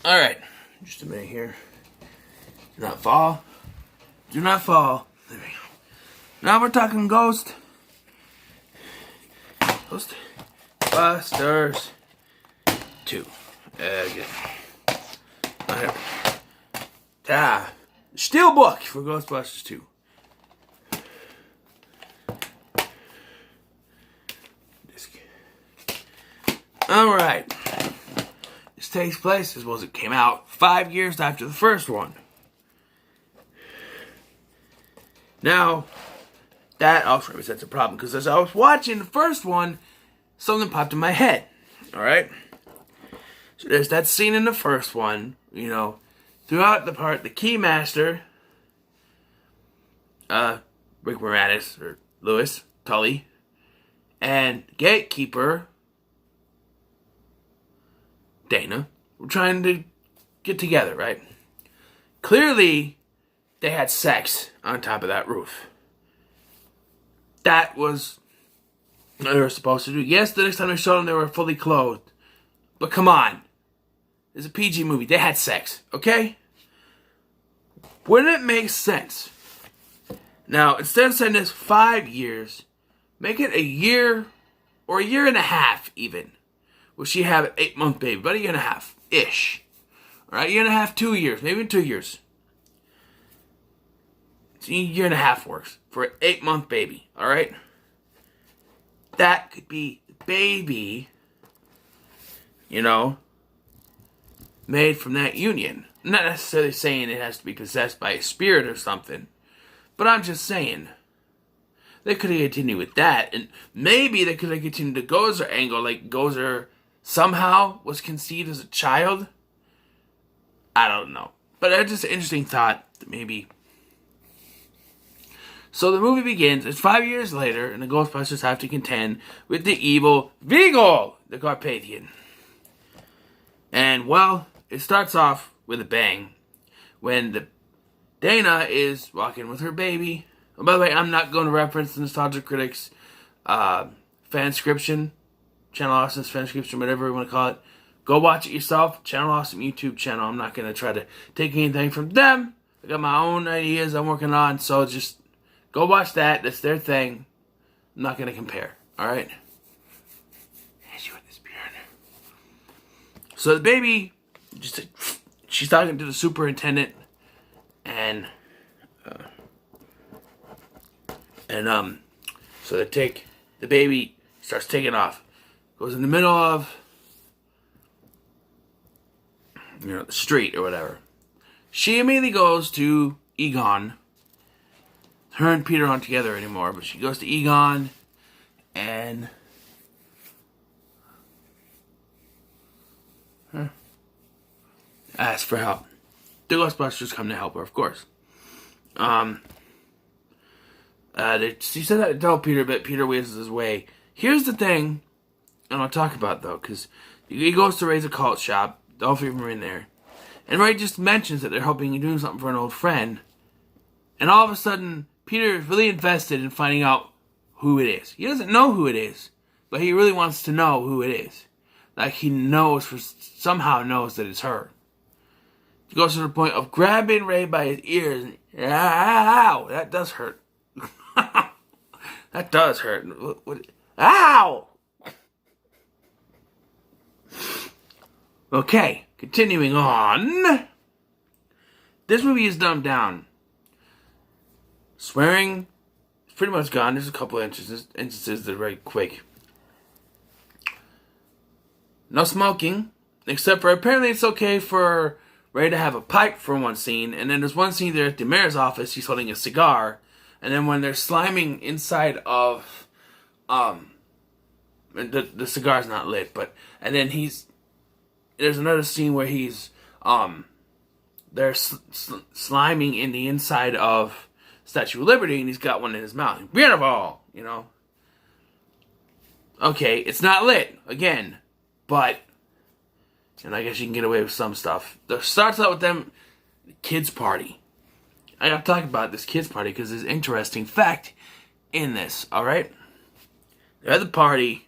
Alright, just a minute here. Do not fall. Do not fall. There we go. Now we're talking Ghostbusters 2. Again. Steelbook for Ghostbusters 2. Alright. This takes place, as well as it came out, 5 years after the first one. Now, that also represents a problem, because as I was watching the first one, something popped in my head. Alright? So there's that scene in the first one, you know, throughout the part, the Keymaster, Rick Moranis, or Lewis, Tully, and Gatekeeper, Dana, were trying to get together, right? Clearly, they had sex on top of that roof. That was what they were supposed to do. Yes, the next time they showed them, they were fully clothed. But come on. It's a PG movie. They had sex, okay? Wouldn't it make sense? Now, instead of saying this 5 years, make it a year or a year and a half, even. Will she have an 8-month baby? About a year and a half-ish. Alright, year and a half, 2 years. Maybe 2 years. So a year and a half works for an 8-month baby. Alright? That could be the baby, you know, made from that union. I'm not necessarily saying it has to be possessed by a spirit or something. But I'm just saying, they could have continued with that. And maybe they could have continued the Gozer angle, like Gozer somehow was conceived as a child. I don't know. But that's just an interesting thought that maybe. So the movie begins. It's 5 years later, and the Ghostbusters have to contend with the evil Vigil, the Carpathian. And, well, it starts off with a bang when Dana is walking with her baby. Oh, by the way, I'm not going to reference the Nostalgia Critics fanscription. Channel Awesome's fanscription, whatever you want to call it. Go watch it yourself. Channel Awesome YouTube channel. I'm not going to try to take anything from them. I got my own ideas I'm working on, so just go watch that. That's their thing. I'm not going to compare. Alright? So the baby, she's talking to the superintendent, and so the baby starts taking off. Goes in the middle of, you know, the street or whatever. She immediately goes to Egon. Her and Peter aren't together anymore, but she goes to Egon and asks for help. The Ghostbusters come to help her, of course. She said that to tell Peter, but Peter wastes his way. Here's the thing I want to talk about, though, because he goes to raise a cult shop. All three of them are in there. And Ray just mentions that they're helping and doing something for an old friend. And all of a sudden, Peter is really invested in finding out who it is. He doesn't know who it is, but he really wants to know who it is. Like he somehow knows that it's her. He goes to the point of grabbing Ray by his ears. And, ow! That does hurt. That does hurt. Ow! Okay, continuing on. This movie is dumbed down. Swearing is pretty much gone. There's a couple instances that are very quick. No smoking, except for apparently it's okay for Ray to have a pipe for one scene, and then there's one scene there at the mayor's office, he's holding a cigar, and then when they're sliming inside of, the cigar's not lit, but, and then there's another scene where they're sliming in the inside of Statue of Liberty, and he's got one in his mouth. Beautiful, you know. Okay, it's not lit, again, but, and I guess you can get away with some stuff. It starts out with them, kids' party. I gotta talk about this kids' party because there's an interesting fact in this, alright? They're at the party,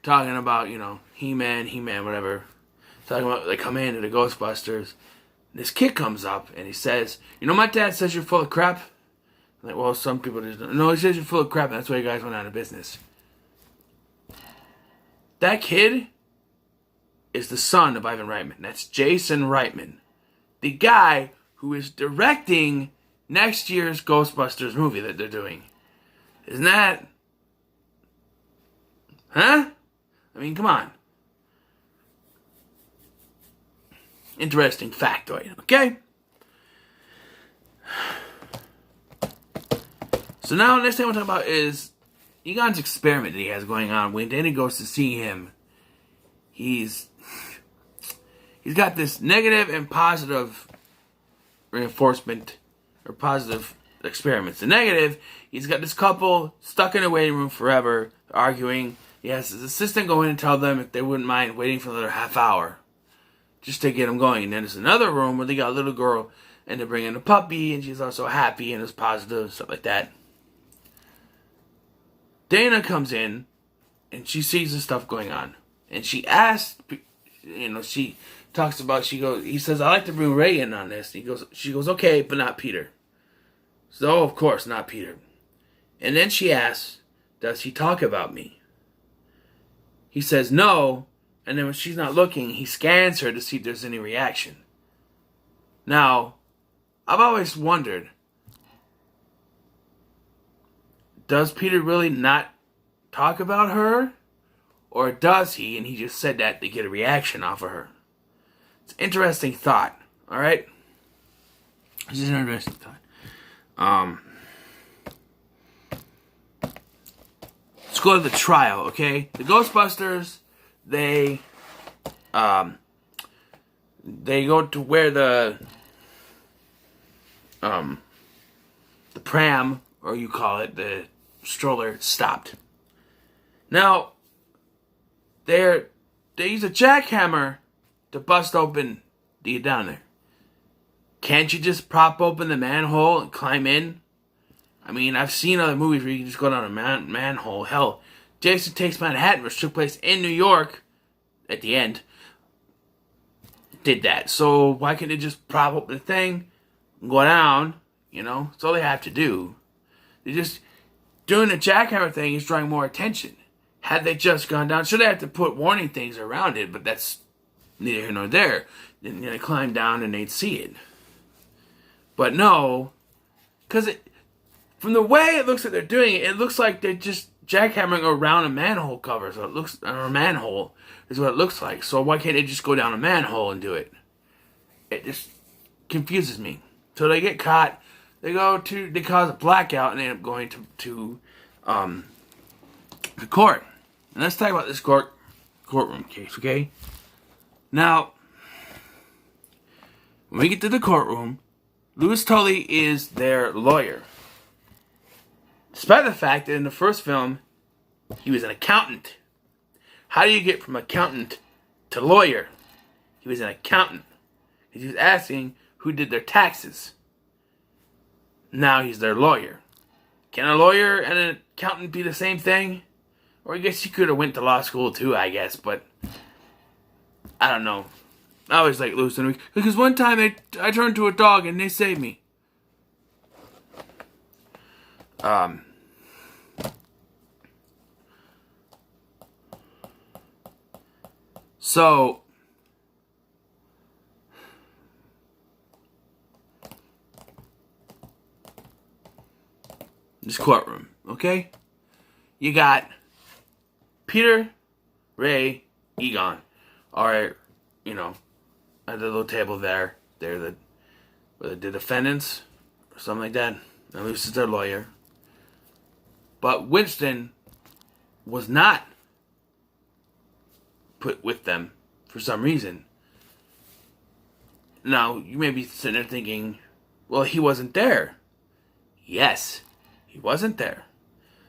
talking about, you know, He-Man, whatever. talking about they come into the Ghostbusters. This kid comes up and he says, "You know, my dad says you're full of crap." I'm like, well, some people just don't. No, he says you're full of crap, and that's why you guys went out of business. That kid is the son of Ivan Reitman. That's Jason Reitman, the guy who is directing next year's Ghostbusters movie that they're doing. Isn't that? Huh? I mean, come on. Interesting factoid, okay? So now, the next thing I want to talk about is Egon's experiment that he has going on. When Danny goes to see him, he's got this negative and positive reinforcement, or positive experiments. The negative, he's got this couple stuck in a waiting room forever, arguing. He has his assistant go in and tell them if they wouldn't mind waiting for another half hour, just to get them going. And then there's another room where they got a little girl, and they bring in a puppy, and she's also happy and is positive, stuff like that. Dana comes in, and she sees the stuff going on, and she asks, she talks about, he says, "I like to bring Ray in on this." She goes, "Okay, but not Peter." So, of course, not Peter. And then she asks, "Does he talk about me?" He says no, and then when she's not looking, he scans her to see if there's any reaction. Now, I've always wondered, does Peter really not talk about her? Or does he, and he just said that to get a reaction off of her? It's an interesting thought, alright? It's just an interesting thought. Let's go to the trial, okay? The Ghostbusters, they go to where the pram, or you call it, the stroller, stopped. Now, they use a jackhammer to bust open to get down there. Can't you just prop open the manhole and climb in? I mean, I've seen other movies where you can just go down a manhole. Hell, Jason Takes Manhattan, which took place in New York, at the end, did that. So why can't they just prop open the thing, and go down, That's all they have to do. They just, doing the jackhammer thing is drawing more attention. Had they just gone down, should they have to put warning things around it, but that's neither here nor there. Then they climb down and they'd see it. But no, because from the way it looks like they're doing it, it looks like they're just jackhammering around a manhole cover. So it looks, or a manhole is what it looks like. So why can't they just go down a manhole and do it? It just confuses me. So they get caught. They cause a blackout and they end up going to the court. And let's talk about this courtroom case, okay? Now, when we get to the courtroom, Louis Tully is their lawyer. Despite the fact that in the first film, he was an accountant. How do you get from accountant to lawyer? He was an accountant. He was asking who did their taxes. Now he's their lawyer. Can a lawyer and an accountant be the same thing? Or I guess he could have went to law school too, I guess, but I don't know. I always like Louis Tully because one time I turned to a dog and they saved me. So this courtroom, okay? You got Peter, Ray, Egon, are, at the little table there. They're the defendants, or something like that. At least it's their lawyer. But Winston was not put with them for some reason. Now, you may be sitting there thinking, well, he wasn't there. Yes, he wasn't there.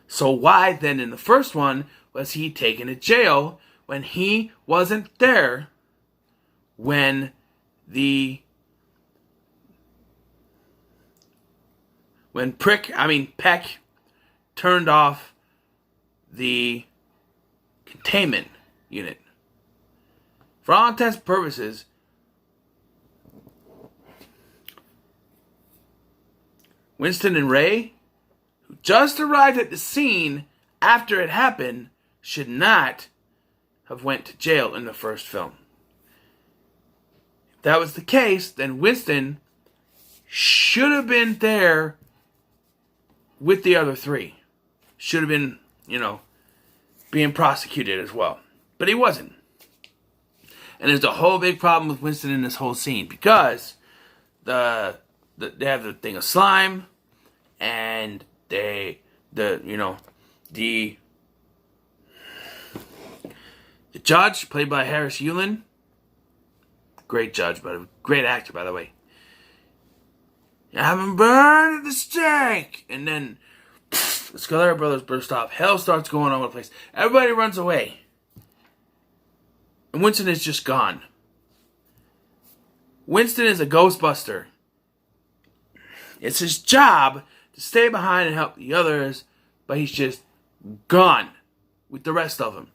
So why then in the first one was he taken to jail when he wasn't there when Peck turned off the containment unit For all intents and purposes, Winston and Ray, who just arrived at the scene after it happened, should not have went to jail in the first film. If that was the case, then Winston should have been there with the other three. Should have been, being prosecuted as well. But he wasn't. And there's a whole big problem with Winston in this whole scene because they have the thing of slime, and the judge, played by Harris Yulin, great judge, but a great actor, by the way. I haven't burned at the stake, and then the Scalara brothers burst off. Hell starts going all over the place. Everybody runs away. And Winston is just gone. Winston is a Ghostbuster. It's his job to stay behind and help the others, but he's just gone with the rest of them.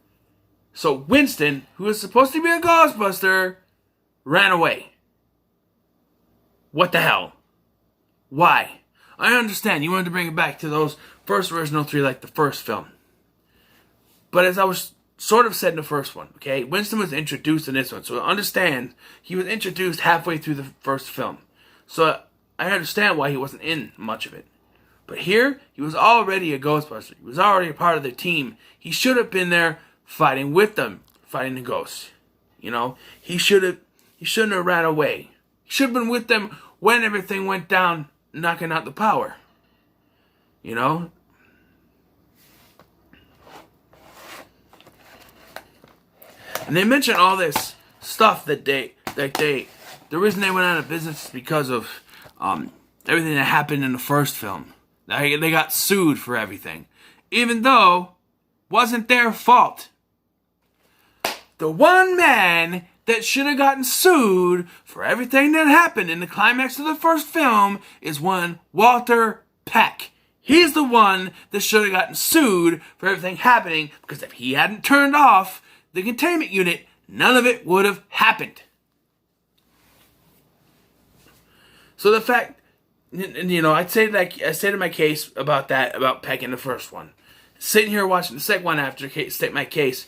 So Winston, who is supposed to be a Ghostbuster, ran away. What the hell? Why? I understand you wanted to bring it back to those first original three like the first film. But as I was sort of said in the first one, okay, Winston was introduced in this one. So understand, he was introduced halfway through the first film. So I understand why he wasn't in much of it. But here, he was already a Ghostbuster. He was already a part of the team. He should have been there fighting with them, fighting the ghosts. He shouldn't have ran away. He should have been with them when everything went down, knocking out the power. And they mention all this stuff that the reason they went out of business is because of everything that happened in the first film. They got sued for everything, even though wasn't their fault. The one man that should have gotten sued for everything that happened in the climax of the first film is one Walter Peck. He's the one that should have gotten sued for everything happening, because if he hadn't turned off the containment unit, none of it would have happened. So the fact, I stated my case about that, about Peck in the first one. Sitting here watching the second one after state my case,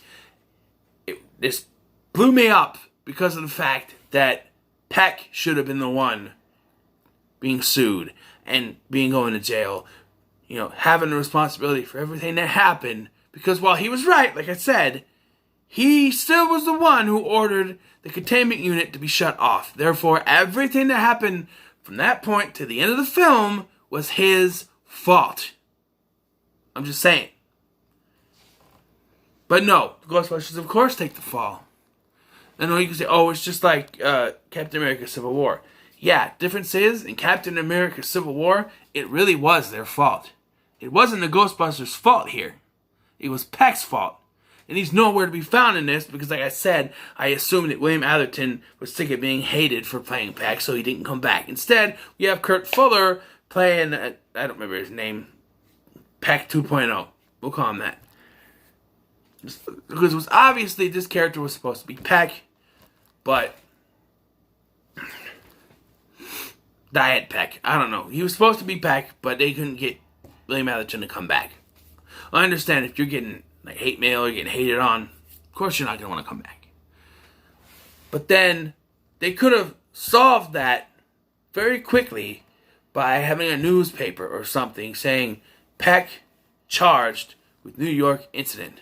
this blew me up because of the fact that Peck should have been the one being sued and going to jail, having the responsibility for everything that happened. Because while he was right, like I said, he still was the one who ordered the containment unit to be shut off. Therefore, everything that happened from that point to the end of the film was his fault. I'm just saying. But no, the Ghostbusters, of course, take the fall. I know you can say, it's just like Captain America Civil War. Yeah, difference is, in Captain America Civil War, it really was their fault. It wasn't the Ghostbusters' fault here. It was Peck's fault. And he's nowhere to be found in this because, like I said, I assumed that William Atherton was sick of being hated for playing Peck, so he didn't come back. Instead, we have Kurt Fuller playing, I don't remember his name, Peck 2.0. We'll call him that. Because it was obviously this character was supposed to be Peck, but Diet Peck. I don't know. He was supposed to be Peck, but they couldn't get William Atherton to come back. I understand if you're getting hate mail or getting hated on, of course you're not going to want to come back. But then they could have solved that very quickly by having a newspaper or something saying Peck charged with New York incident.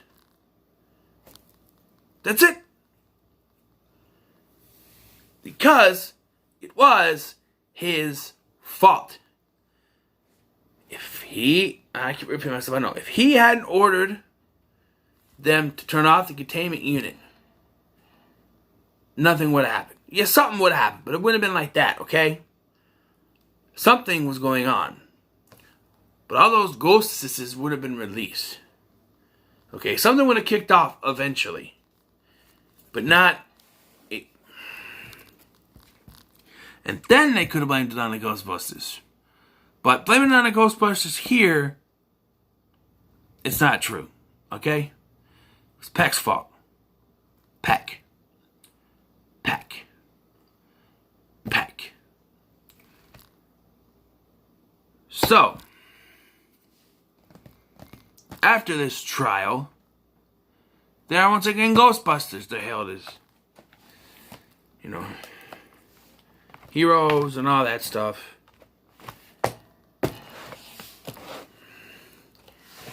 That's it. Because it was his fault. I keep repeating myself, I know. If he hadn't ordered them to turn off the containment unit, nothing would have happened. Yeah, something would have happened, but it wouldn't have been like that, okay? Something was going on. But all those ghostesses would have been released. Okay, something would have kicked off eventually. But not... And then they could have blamed it on the Ghostbusters. But blaming it on the Ghostbusters here, it's not true. Okay? It's Peck's fault. Peck. So, after this trial, there are once again Ghostbusters to hail as, heroes and all that stuff.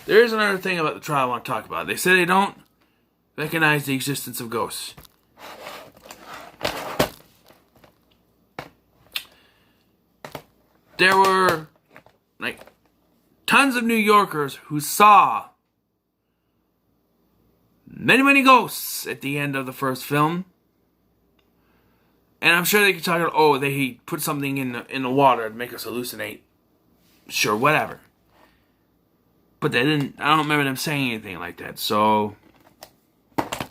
There is another thing about the trial I want to talk about. They say they don't recognize the existence of ghosts. There were, tons of New Yorkers who saw many, many ghosts at the end of the first film. And I'm sure they could talk about, they put something in the water to make us hallucinate. Sure, whatever. But they didn't, I don't remember them saying anything like that. So, I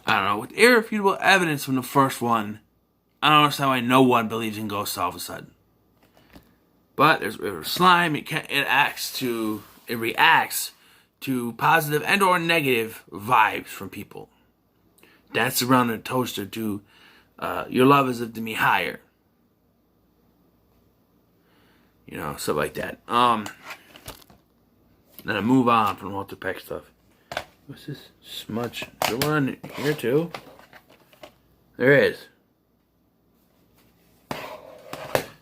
don't know. With irrefutable evidence from the first one, I don't understand why no one believes in ghosts all of a sudden. But there's slime. It reacts to positive and or negative vibes from people. Dance around a toaster to your love is lifting me higher. Stuff like that. Then I move on from Walter Peck stuff. What's this smudge? Is there one here too? There is.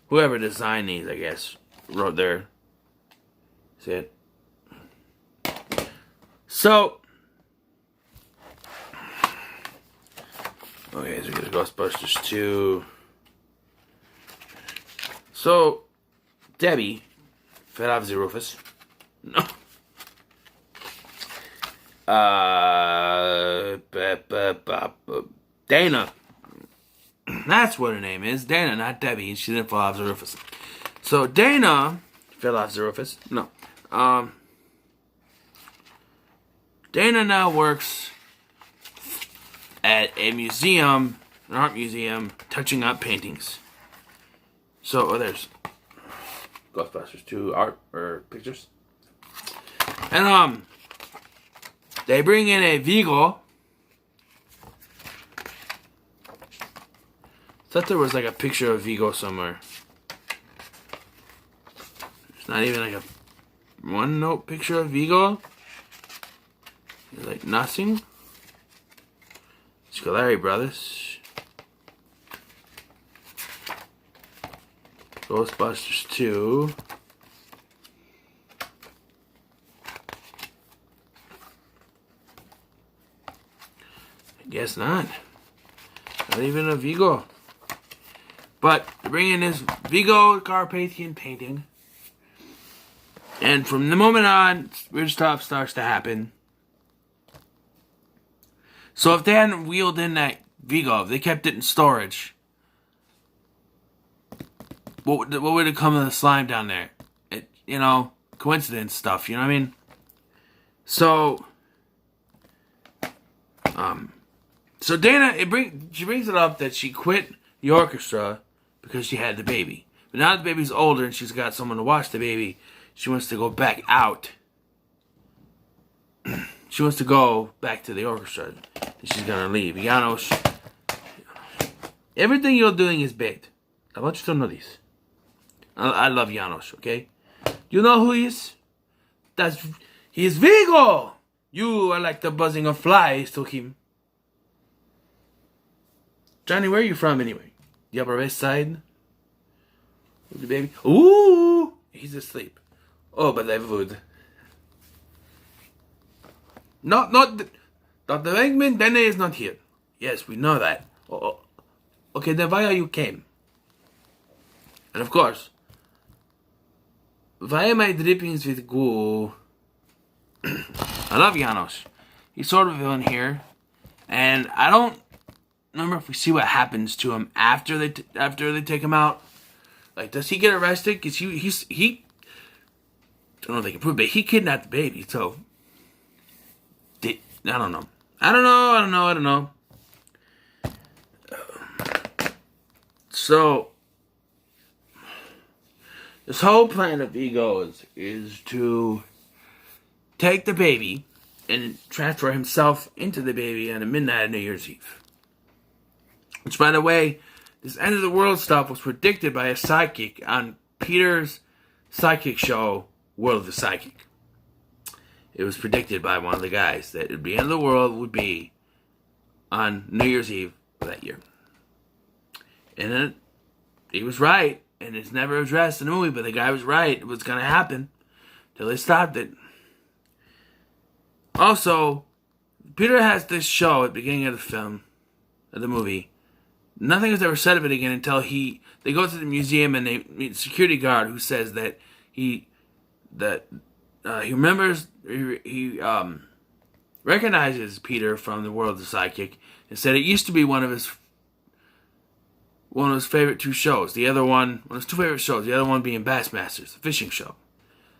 Whoever designed these, I guess, wrote there. See it? So, okay, so we get Ghostbusters 2. So, Debbie fell off the roof. No. Dana. That's what her name is. Dana, not Debbie. She didn't fall off the roof. So, Dana fell off the roof. No. Dana now works at a museum, an art museum, touching up paintings. So, there's Ghostbusters 2 art or pictures. And they bring in a Vigo. Thought there was a picture of Vigo somewhere. It's not even a one note picture of Vigo. It's nothing. Scolari Brothers. Ghostbusters 2. I guess not. Not even a Vigo. But they bring in this Vigo Carpathian painting. And from the moment on, weird stuff starts to happen. So if they hadn't wheeled in that Vigo, if they kept it in storage, what would have come of the slime down there? Coincidence stuff, you know what I mean? So, so Dana, she brings it up that she quit the orchestra because she had the baby. But now the baby's older and she's got someone to watch the baby, she wants to go back out. She wants to go back to the orchestra. She's gonna leave. Janos, everything you're doing is bad. I want you to know this. I love Janos, okay? You know who he is? He is Vigo! You are like the buzzing of flies to him. Johnny, where are you from anyway? The Upper West Side? With the baby? Ooh! He's asleep. Oh, but I would. Not Dr. Wegman, Dana is not here. Yes, we know that. Oh, okay, then why are you came? And of course, why am I drippings with goo? I love Janos. He's sort of a villain here. And I don't remember if we see what happens to him after they take him out. Does he get arrested? Because he I don't know if they can prove it, but he kidnapped the baby, so I don't know. I don't know. So, this whole plan of Vigo is to take the baby and transfer himself into the baby on the midnight of New Year's Eve. Which, by the way, this end of the world stuff was predicted by a psychic on Peter's psychic show, World of the Psychic. It was predicted by one of the guys that the end of the world would be on New Year's Eve of that year. And then he was right, and it's never addressed in the movie, but the guy was right. It was going to happen till they stopped it. Also, Peter has this show at the beginning of the film, of the movie. Nothing is ever said of it again until they go to the museum and they meet the security guard who says that he remembers, he recognizes Peter from the World of the Psychic and said it used to be one of his favorite two shows. The other one of his two favorite shows, the other one being Bassmasters, the fishing show.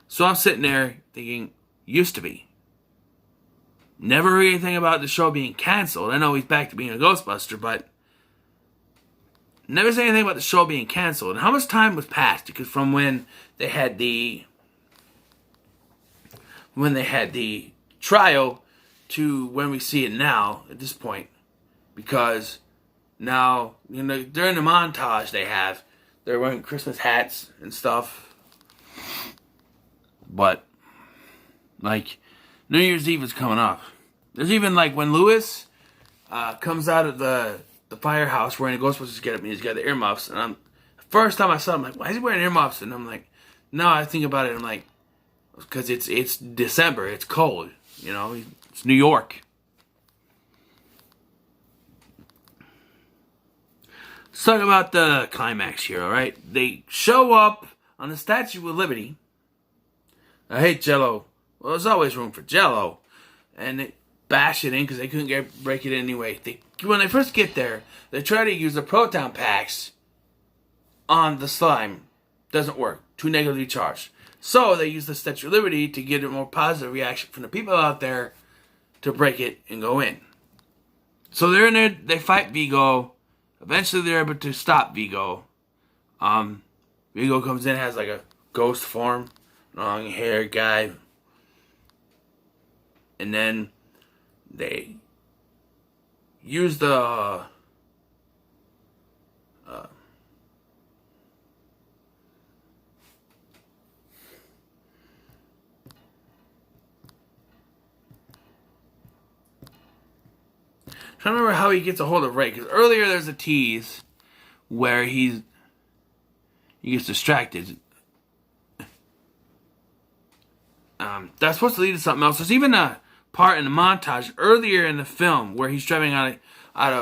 So I'm sitting there thinking, used to be. Never heard anything about the show being canceled. I know he's back to being a Ghostbuster, but never said anything about the show being canceled. And how much time was passed? Because from when they had the trial to when we see it now, at this point. Because now, during the montage they're wearing Christmas hats and stuff. But, New Year's Eve is coming up. There's even, when Lewis comes out of the firehouse wearing a Ghostbusters getup and he's got the earmuffs. And first time I saw him, I'm like, why is he wearing earmuffs? And I'm like, no, I think about it, I'm like, because it's December, it's cold, it's New York. Let's talk about the climax here, alright? They show up on the Statue of Liberty. I hate Jell-O. Well, there's always room for Jell-O. And they bash it in because they couldn't break it anyway. When they first get there, they try to use the proton packs on the slime. Doesn't work. Too negatively charged. So they use the Statue of Liberty to get a more positive reaction from the people out there to break it and go in. So they're in there. They fight Vigo. Eventually they're able to stop Vigo. Vigo comes in, has a ghost form. Long hair guy. And then they use the trying to remember how he gets a hold of Ray, because earlier there's a tease where he gets distracted. That's supposed to lead to something else. There's even a part in the montage earlier in the film where he's driving driving out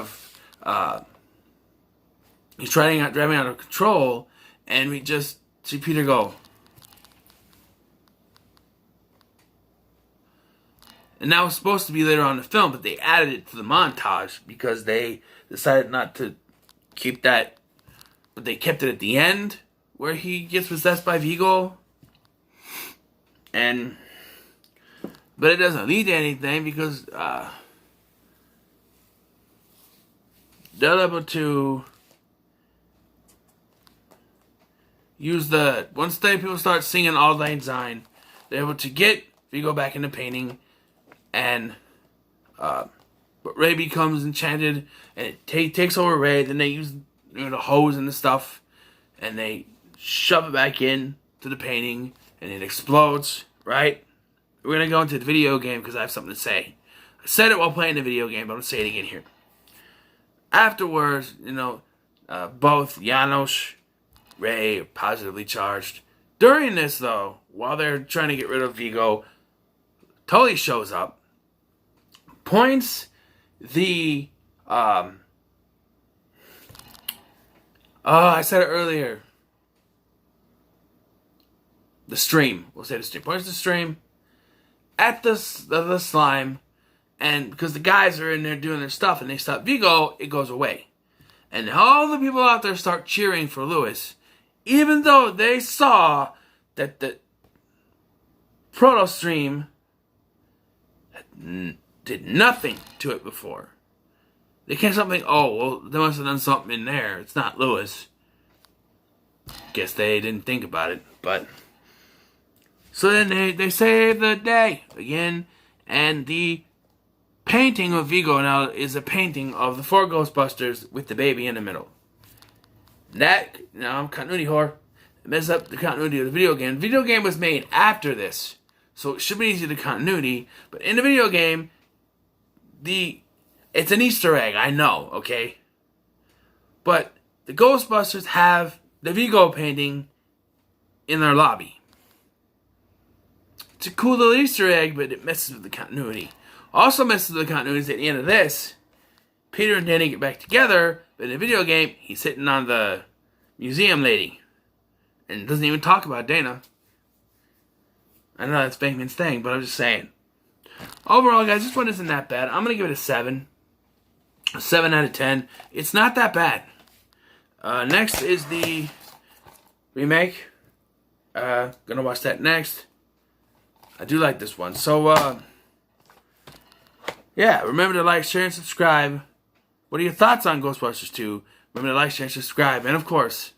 of control, and we just see Peter go. And that was supposed to be later on in the film, but they added it to the montage because they decided not to keep that. But they kept it at the end where he gets possessed by Vigo. But it doesn't lead to anything because they're able to use once people start singing Auld Lang Syne, they're able to get Vigo back into painting, and but Ray becomes enchanted, and it takes over Ray. Then they use the hose and the stuff, and they shove it back in to the painting, and it explodes, right? We're going to go into the video game because I have something to say. I said it while playing the video game, but I'm going to say it again here. Afterwards, both Janos, Ray are positively charged. During this, though, while they're trying to get rid of Vigo, Tully shows up, points the, I said it earlier. The stream. We'll say the stream. Points the stream at the slime, and because the guys are in there doing their stuff and they stop Vigo, it goes away. And all the people out there start cheering for Lewis, even though they saw that the proto stream did nothing to it before. They can't something, they must have done something in there. It's not Lewis. Guess they didn't think about it, but so then they save the day again, and the painting of Vigo now is a painting of the 4 Ghostbusters with the baby in the middle. That, continuity horror, It messes up the continuity of the video game. The video game was made after this, so it should be easy to continuity. But in the video game, it's an Easter egg, I know, okay? But the Ghostbusters have the Vigo painting in their lobby. It's a cool little Easter egg, but it messes with the continuity. Also messes with the continuity is at the end of this, Peter and Danny get back together, but in the video game, he's sitting on the museum lady. And doesn't even talk about Dana. I know that's Bankman's thing, but I'm just saying. Overall, guys, this one isn't that bad. I'm going to give it a 7. A 7 out of 10. It's not that bad. Next is the remake. Gonna watch that next. I do like this one. So, yeah, remember to like, share, and subscribe. What are your thoughts on Ghostbusters 2? Remember to like, share, and subscribe. And, of course,